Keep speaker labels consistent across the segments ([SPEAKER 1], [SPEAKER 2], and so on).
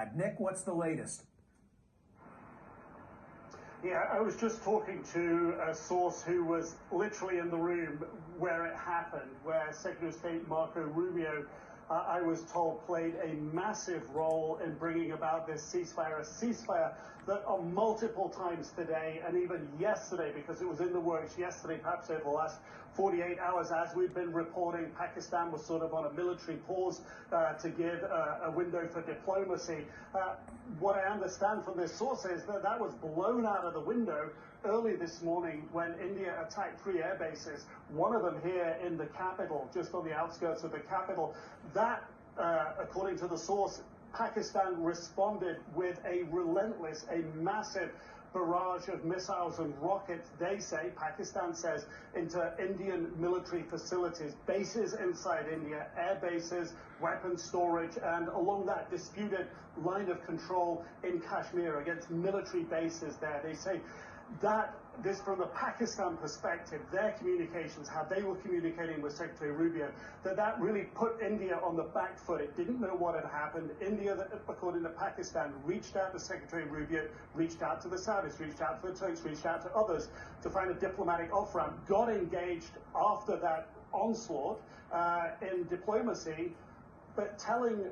[SPEAKER 1] that. Nick, what's the latest?
[SPEAKER 2] Yeah, I was just talking to a source who was literally in the room where it happened, where Secretary of State Marco Rubio, I was told, played a massive role in bringing about this ceasefire, a ceasefire that on multiple times today and even yesterday, because it was in the works yesterday, perhaps over the last 48 hours, as we've been reporting, Pakistan was sort of on a military pause to give a window for diplomacy. What I understand from this source is that that was blown out of the window early this morning when India attacked 3 air bases, one of them here in the capital, just on the outskirts of the capital. That, according to the source, Pakistan responded with a relentless, a massive barrage of missiles and rockets, they say, Pakistan says, into Indian military facilities, bases inside India, air bases, weapons storage, and along that disputed line of control in Kashmir against military bases there. They say that this, from the Pakistan perspective, their communications, how they were communicating with Secretary Rubio, that really put India on the back foot. It didn't know what had happened. India, according to Pakistan, reached out to Secretary Rubio, reached out to the Saudis, reached out to the Turks, reached out to others to find a diplomatic off-ramp, got engaged after that onslaught in diplomacy, but telling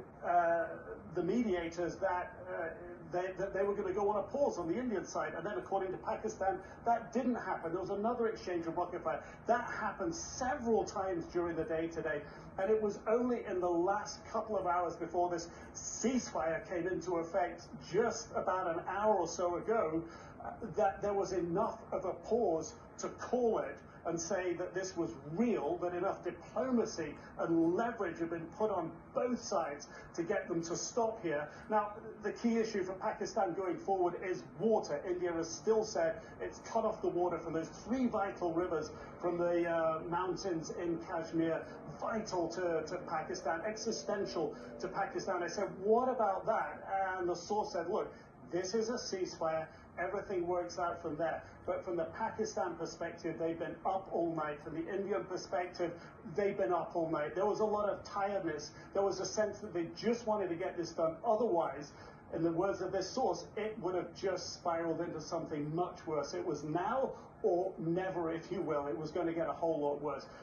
[SPEAKER 2] the mediators that they were going to go on a pause on the Indian side. And then, according to Pakistan, that didn't happen. There was another exchange of rocket fire. That happened several times during the day today. And it was only in the last couple of hours before this ceasefire came into effect, just about an hour or so ago, that there was enough of a pause to call it and say that this was real, that enough diplomacy and leverage had been put on both sides to get them to stop here. Now, the key issue for Pakistan going forward is water. India has still said it's cut off the water from those 3 vital rivers from the mountains in Kashmir, vital to Pakistan, existential to Pakistan. I said, what about that? And the source said, look, this is a ceasefire. Everything works out from there. But from the Pakistan perspective, they've been up all night. From the Indian perspective, they've been up all night. There was a lot of tiredness. There was a sense that they just wanted to get this done. Otherwise, in the words of this source, it would have just spiraled into something much worse. It was now or never, if you will. It was going to get a whole lot worse.